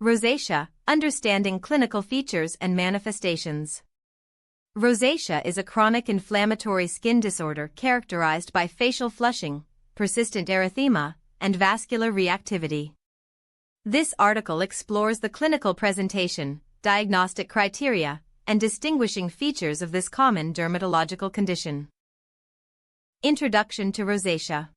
Rosacea, understanding clinical features and manifestations. Rosacea is a chronic inflammatory skin disorder characterized by facial flushing, persistent erythema, and vascular reactivity. This article explores the clinical presentation, diagnostic criteria, and distinguishing features of this common dermatological condition. Introduction to rosacea.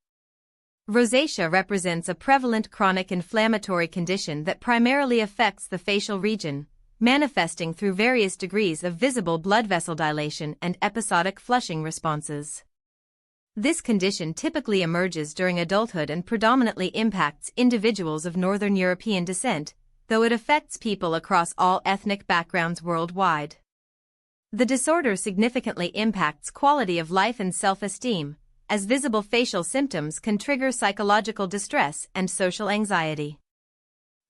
Rosacea represents a prevalent chronic inflammatory condition that primarily affects the facial region, manifesting through various degrees of visible blood vessel dilation and episodic flushing responses. This condition typically emerges during adulthood and predominantly impacts individuals of Northern European descent, though it affects people across all ethnic backgrounds worldwide. The disorder significantly impacts quality of life and self-esteem, as visible facial symptoms can trigger psychological distress and social anxiety.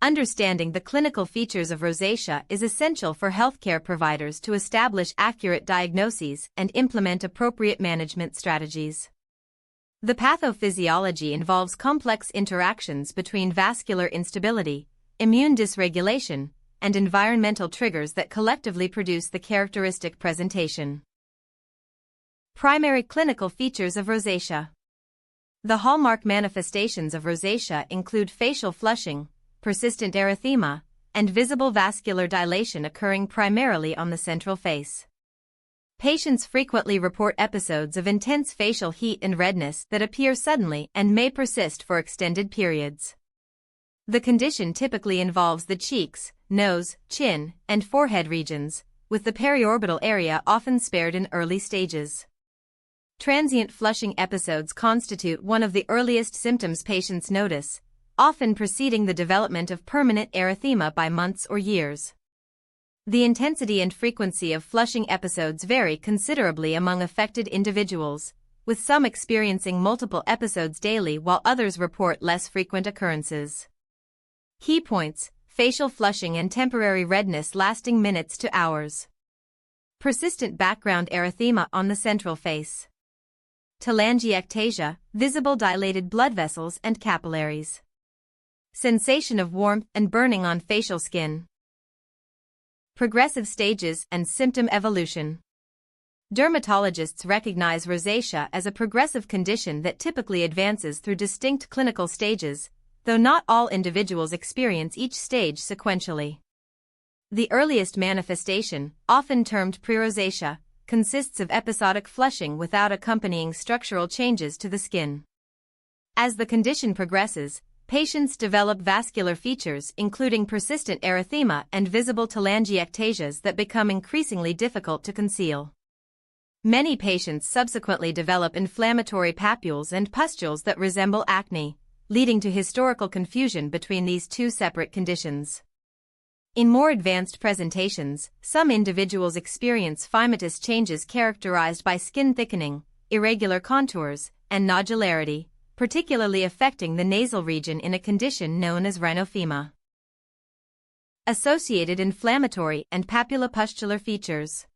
Understanding the clinical features of rosacea is essential for healthcare providers to establish accurate diagnoses and implement appropriate management strategies. The pathophysiology involves complex interactions between vascular instability, immune dysregulation, and environmental triggers that collectively produce the characteristic presentation. Primary clinical features of rosacea. The hallmark manifestations of rosacea include facial flushing, persistent erythema, and visible vascular dilation occurring primarily on the central face. Patients frequently report episodes of intense facial heat and redness that appear suddenly and may persist for extended periods. The condition typically involves the cheeks, nose, chin, and forehead regions, with the periorbital area often spared in early stages. Transient flushing episodes constitute one of the earliest symptoms patients notice, often preceding the development of permanent erythema by months or years. The intensity and frequency of flushing episodes vary considerably among affected individuals, with some experiencing multiple episodes daily while others report less frequent occurrences. Key points: facial flushing and temporary redness lasting minutes to hours. Persistent background erythema on the central face. Telangiectasia, visible dilated blood vessels and capillaries. Sensation of warmth and burning on facial skin. Progressive stages and symptom evolution. Dermatologists recognize rosacea as a progressive condition that typically advances through distinct clinical stages, though not all individuals experience each stage sequentially. The earliest manifestation, often termed prerosacea, consists of episodic flushing without accompanying structural changes to the skin. As the condition progresses, patients develop vascular features including persistent erythema and visible telangiectasias that become increasingly difficult to conceal. Many patients subsequently develop inflammatory papules and pustules that resemble acne, leading to historical confusion between these two separate conditions. In more advanced presentations, some individuals experience phimosis changes characterized by skin thickening, irregular contours, and nodularity, particularly affecting the nasal region in a condition known as rhinophema. Associated inflammatory and papulopustular features.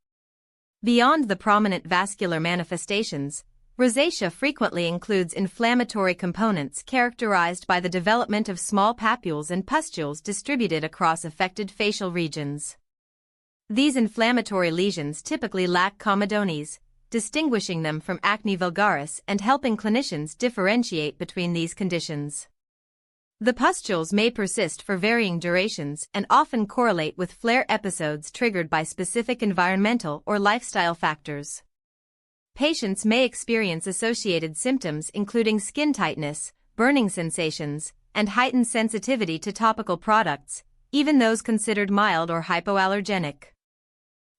Beyond the prominent vascular manifestations, rosacea frequently includes inflammatory components characterized by the development of small papules and pustules distributed across affected facial regions. These inflammatory lesions typically lack comedones, distinguishing them from acne vulgaris and helping clinicians differentiate between these conditions. The pustules may persist for varying durations and often correlate with flare episodes triggered by specific environmental or lifestyle factors. Patients may experience associated symptoms including skin tightness, burning sensations, and heightened sensitivity to topical products, even those considered mild or hypoallergenic.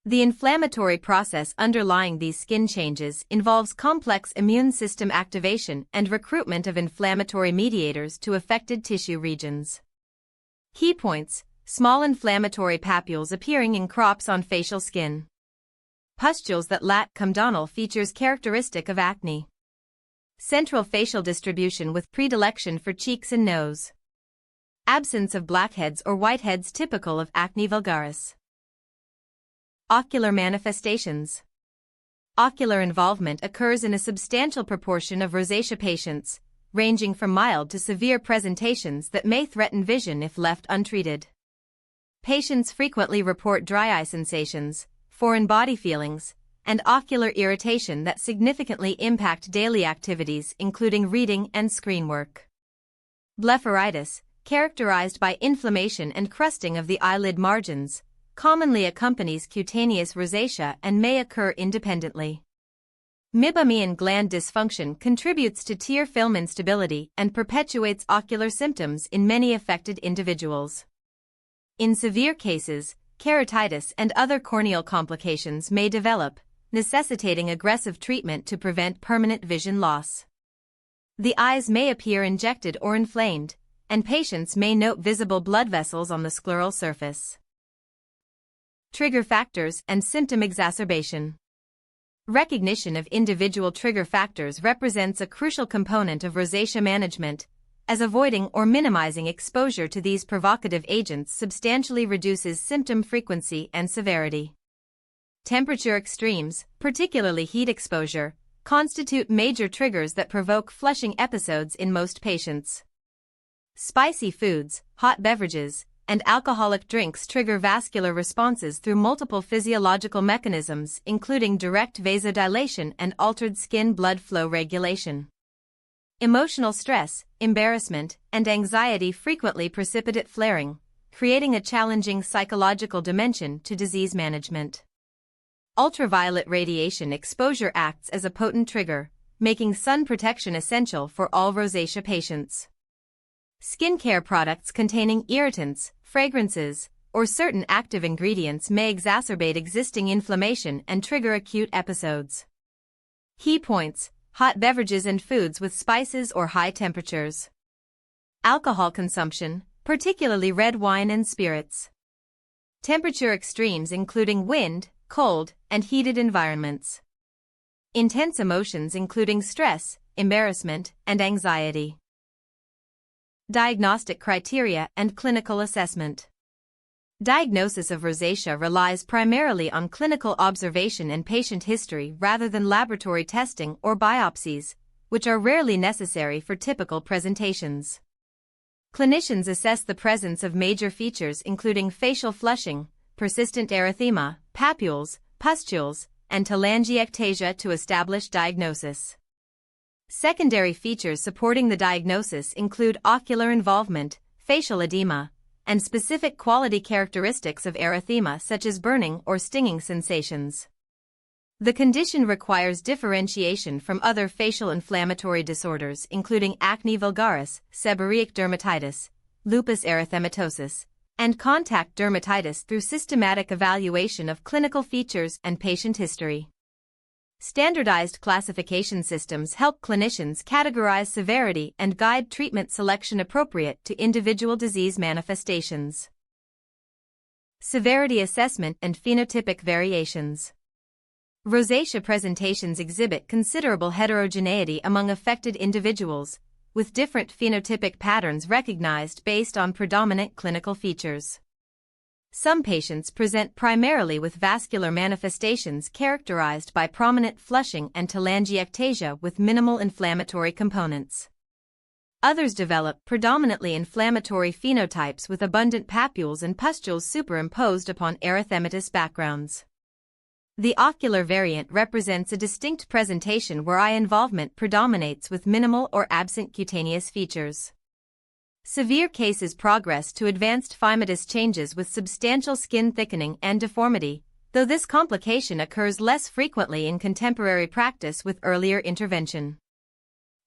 The inflammatory process underlying these skin changes involves complex immune system activation and recruitment of inflammatory mediators to affected tissue regions. Key points: small inflammatory papules appearing in crops on facial skin. Pustules that lack comedonal features characteristic of acne. Central facial distribution with predilection for cheeks and nose. Absence of blackheads or whiteheads typical of acne vulgaris. Ocular manifestations. Ocular involvement occurs in a substantial proportion of rosacea patients, ranging from mild to severe presentations that may threaten vision if left untreated. Patients frequently report dry eye sensations, foreign body feelings, and ocular irritation that significantly impact daily activities including reading and screen work. Blepharitis, characterized by inflammation and crusting of the eyelid margins, commonly accompanies cutaneous rosacea and may occur independently. Meibomian gland dysfunction contributes to tear film instability and perpetuates ocular symptoms in many affected individuals. In severe cases, keratitis and other corneal complications may develop, necessitating aggressive treatment to prevent permanent vision loss. The eyes may appear injected or inflamed, and patients may note visible blood vessels on the scleral surface. Trigger factors and symptom exacerbation. Recognition of individual trigger factors represents a crucial component of rosacea management, as avoiding or minimizing exposure to these provocative agents substantially reduces symptom frequency and severity. Temperature extremes, particularly heat exposure, constitute major triggers that provoke flushing episodes in most patients. Spicy foods, hot beverages, and alcoholic drinks trigger vascular responses through multiple physiological mechanisms including direct vasodilation and altered skin blood flow regulation. Emotional stress, embarrassment, and anxiety frequently precipitate flaring, creating a challenging psychological dimension to disease management. Ultraviolet radiation exposure acts as a potent trigger, making sun protection essential for all rosacea patients. Skincare products containing irritants, fragrances, or certain active ingredients may exacerbate existing inflammation and trigger acute episodes. Key points: hot beverages and foods with spices or high temperatures. Alcohol consumption, particularly red wine and spirits. Temperature extremes including wind, cold, and heated environments. Intense emotions including stress, embarrassment, and anxiety. Diagnostic criteria and clinical assessment. Diagnosis of rosacea relies primarily on clinical observation and patient history rather than laboratory testing or biopsies, which are rarely necessary for typical presentations. Clinicians assess the presence of major features including facial flushing, persistent erythema, papules, pustules, and telangiectasia to establish diagnosis. Secondary features supporting the diagnosis include ocular involvement, facial edema, and specific quality characteristics of erythema such as burning or stinging sensations. The condition requires differentiation from other facial inflammatory disorders including acne vulgaris, seborrheic dermatitis, lupus erythematosus, and contact dermatitis through systematic evaluation of clinical features and patient history. Standardized classification systems help clinicians categorize severity and guide treatment selection appropriate to individual disease manifestations. Severity assessment and phenotypic variations. Rosacea presentations exhibit considerable heterogeneity among affected individuals, with different phenotypic patterns recognized based on predominant clinical features. Some patients present primarily with vascular manifestations characterized by prominent flushing and telangiectasia with minimal inflammatory components. Others develop predominantly inflammatory phenotypes with abundant papules and pustules superimposed upon erythematous backgrounds. The ocular variant represents a distinct presentation where eye involvement predominates with minimal or absent cutaneous features. Severe cases progress to advanced phimosis changes with substantial skin thickening and deformity, though this complication occurs less frequently in contemporary practice with earlier intervention.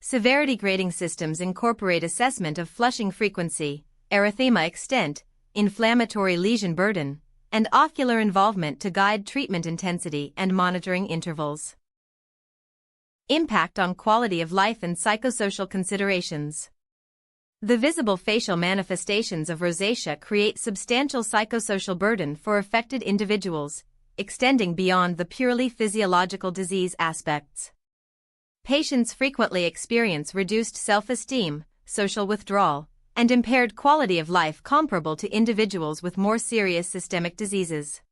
Severity grading systems incorporate assessment of flushing frequency, erythema extent, inflammatory lesion burden, and ocular involvement to guide treatment intensity and monitoring intervals. Impact on quality of life and psychosocial considerations. The visible facial manifestations of rosacea create substantial psychosocial burden for affected individuals, extending beyond the purely physiological disease aspects. Patients frequently experience reduced self-esteem, social withdrawal, and impaired quality of life comparable to individuals with more serious systemic diseases.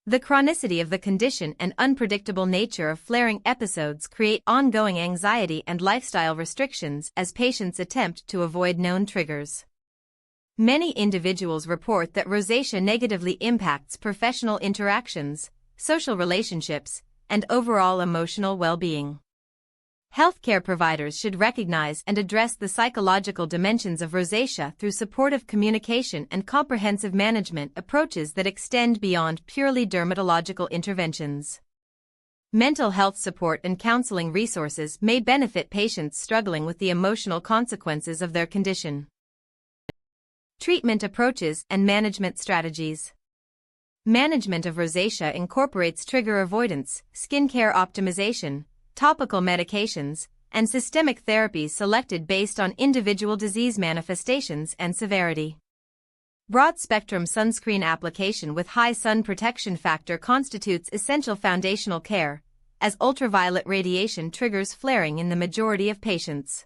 The chronicity of the condition and unpredictable nature of flaring episodes create ongoing anxiety and lifestyle restrictions as patients attempt to avoid known triggers. Many individuals report that rosacea negatively impacts professional interactions, social relationships, and overall emotional well-being. Healthcare providers should recognize and address the psychological dimensions of rosacea through supportive communication and comprehensive management approaches that extend beyond purely dermatological interventions. Mental health support and counseling resources may benefit patients struggling with the emotional consequences of their condition. Treatment approaches and management strategies. Management of rosacea incorporates trigger avoidance, skincare optimization, topical medications, and systemic therapies selected based on individual disease manifestations and severity. Broad-spectrum sunscreen application with high sun protection factor constitutes essential foundational care, as ultraviolet radiation triggers flaring in the majority of patients.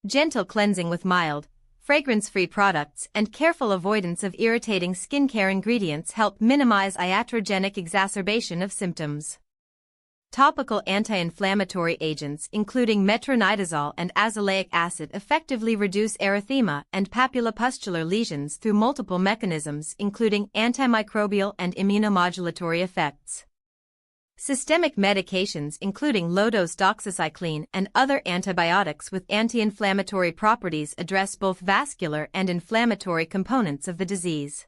Gentle cleansing with mild, fragrance-free products and careful avoidance of irritating skincare ingredients help minimize iatrogenic exacerbation of symptoms. Topical anti-inflammatory agents including metronidazole and azelaic acid effectively reduce erythema and papulopustular lesions through multiple mechanisms including antimicrobial and immunomodulatory effects. Systemic medications including low-dose doxycycline and other antibiotics with anti-inflammatory properties address both vascular and inflammatory components of the disease.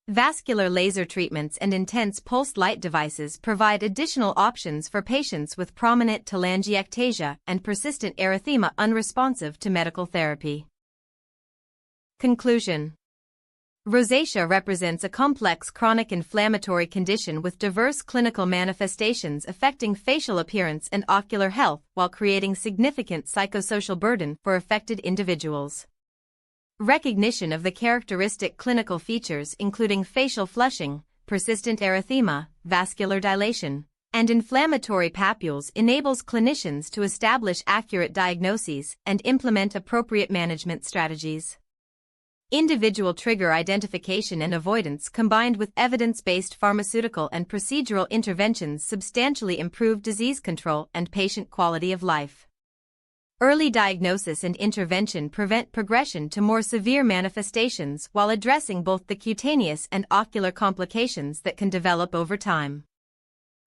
Vascular laser treatments and intense pulsed light devices provide additional options for patients with prominent telangiectasia and persistent erythema unresponsive to medical therapy. Conclusion. Rosacea represents a complex chronic inflammatory condition with diverse clinical manifestations affecting facial appearance and ocular health while creating significant psychosocial burden for affected individuals. Recognition of the characteristic clinical features including facial flushing, persistent erythema, vascular dilation, and inflammatory papules enables clinicians to establish accurate diagnoses and implement appropriate management strategies. Individual trigger identification and avoidance combined with evidence-based pharmaceutical and procedural interventions substantially improve disease control and patient quality of life. Early diagnosis and intervention prevent progression to more severe manifestations while addressing both the cutaneous and ocular complications that can develop over time.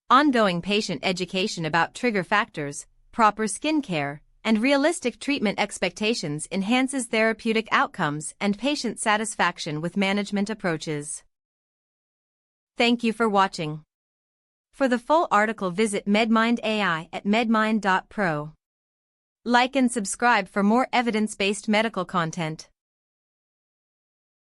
Ongoing patient education about trigger factors, proper skin care, and realistic treatment expectations enhances therapeutic outcomes and patient satisfaction with management approaches. Thank you for watching. For the full article visit MedMind AI at medmind.pro. Like and subscribe for more evidence-based medical content.